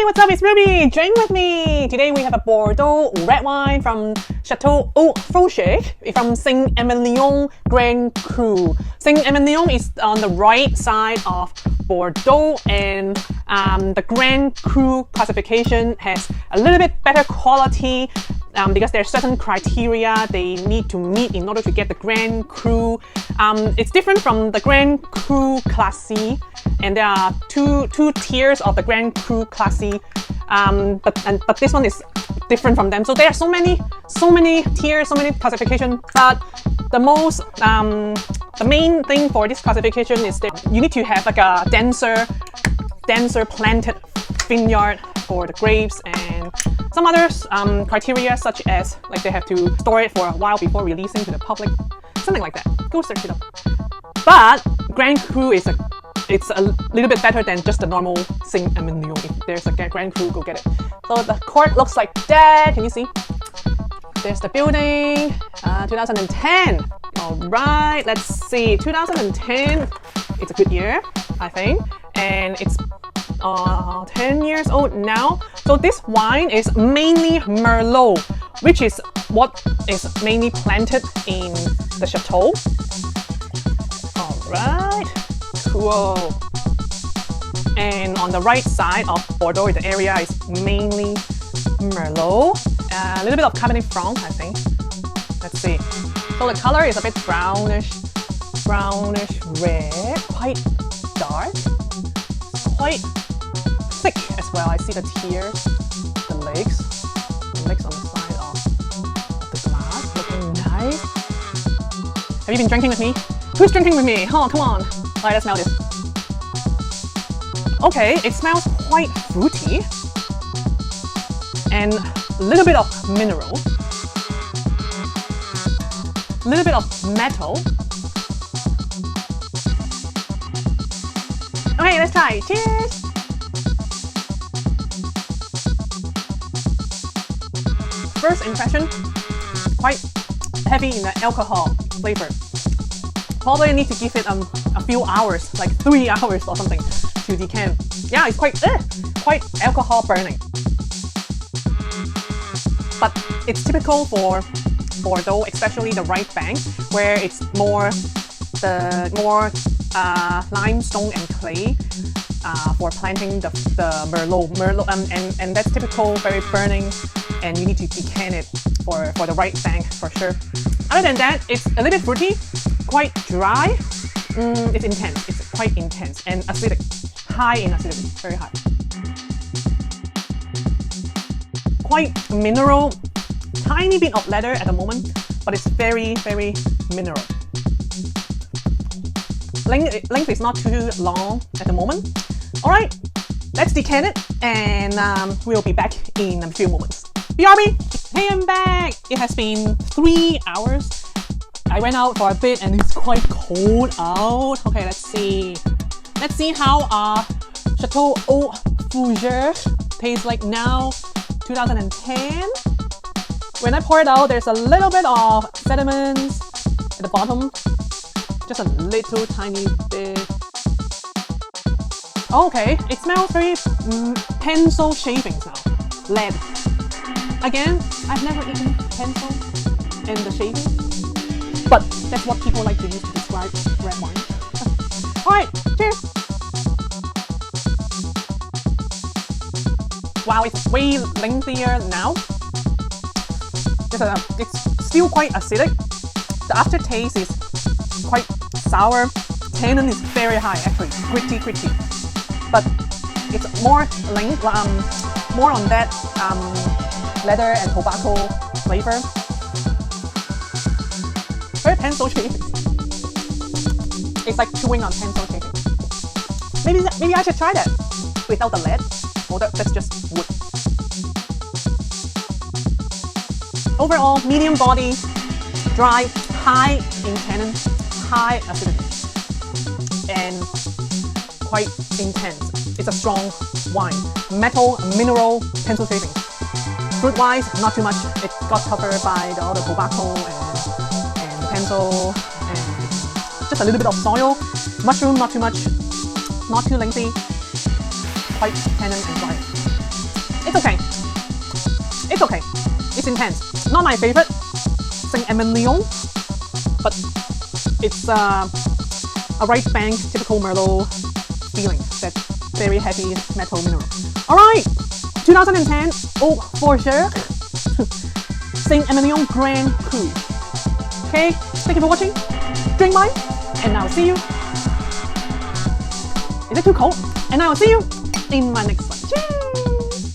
what's up? It's Ruby. Drink with me. Today we have a Bordeaux red wine from Chateau Haut Faugeres from Saint-Emilion Grand Cru. Saint-Emilion is on the right side of Bordeaux, and the Grand Cru classification has a little bit better quality because there are certain criteria they need to meet in order to get the Grand Cru. It's different from the Grand Cru Cassis, and there are two tiers of the Grand Cru Cassis, but this one is different from them. So there are so many tiers, so many classifications. But the main thing for this classification is that you need to have like a denser planted vineyard for the grapes, and some other criteria such as like they have to store it for a while before releasing to the public, something like that. Go search it up. But Grand Cru it's a little bit better than just the normal Saint-Emilion. If there's a Grand Cru, go get it. So the cork looks like that. Can you see? There's the building. 2010. All right, let's see. 2010. It's a good year, I think, and it's 10 years old now. So this wine is mainly Merlot, which is what is mainly planted in the chateau. All right, cool. And on the right side of Bordeaux, the area is mainly Merlot. A little bit of Cabernet Franc, I think. Let's see. So the color is a bit brownish red, quite dark, quite thick as well. I see the tears, the legs on the side of the glass, looking nice. Have you been drinking with me? Who's drinking with me? Oh, come on. All right, let's smell this. Okay, it smells quite fruity and a little bit of mineral, a little bit of metal. Okay, let's try. Cheers! First impression, quite heavy in the alcohol flavor. Probably need to give it a few hours, like 3 hours or something, to decant. Yeah, it's quite alcohol burning. But it's typical for Bordeaux, especially the right bank, where it's more limestone and clay for planting the Merlot, and that's typical, very burning, and you need to decant it for the right bank for sure. Other than that, it's a little bit fruity, quite dry. It's intense. It's quite intense and acidic, high in acidity, very high. Quite mineral, tiny bit of leather at the moment, but it's very mineral. Length is not too long at the moment. All right, let's decant it, and we'll be back in a few moments. BRB! Hey, I'm back! It has been 3 hours. I went out for a bit and it's quite cold out. Okay, let's see. Let's see how Chateau Haut Faugeres tastes like now, 2010. When I pour it out, there's a little bit of sediments at the bottom. Just a little tiny bit. Okay, it smells very pencil shavings now. Lead. Again, I've never eaten pencil in the shaving, but that's what people like to use to describe red wine. Alright, cheers! Wow, it's way lengthier now. It's still quite acidic. The aftertaste is quite sour. Tannin is very high, actually, gritty. But it's more on that leather and tobacco flavor. Very pencil shaving. It's like chewing on pencil shaving. Maybe I should try that without the lead. Oh, that's just wood. Overall, medium body, dry, high in tannin, high acidity, and quite intense. It's a strong wine. Metal, mineral, pencil shaving. Fruit-wise, not too much. It got covered by all the tobacco and pencil, and just a little bit of soil. Mushroom, not too much, not too lengthy. Quite tannin and dry. okay. It's okay. It's intense. Not my favorite, Saint-Emilion, but it's a right bang typical Merlot feeling. That very heavy metal mineral. Alright, 2010 Haut Faugeres Saint-Emilion Grand Cru. Okay, thank you for watching. Drink mine, and I'll see you. Is it too cold? And I'll see you in my next one. Cheers!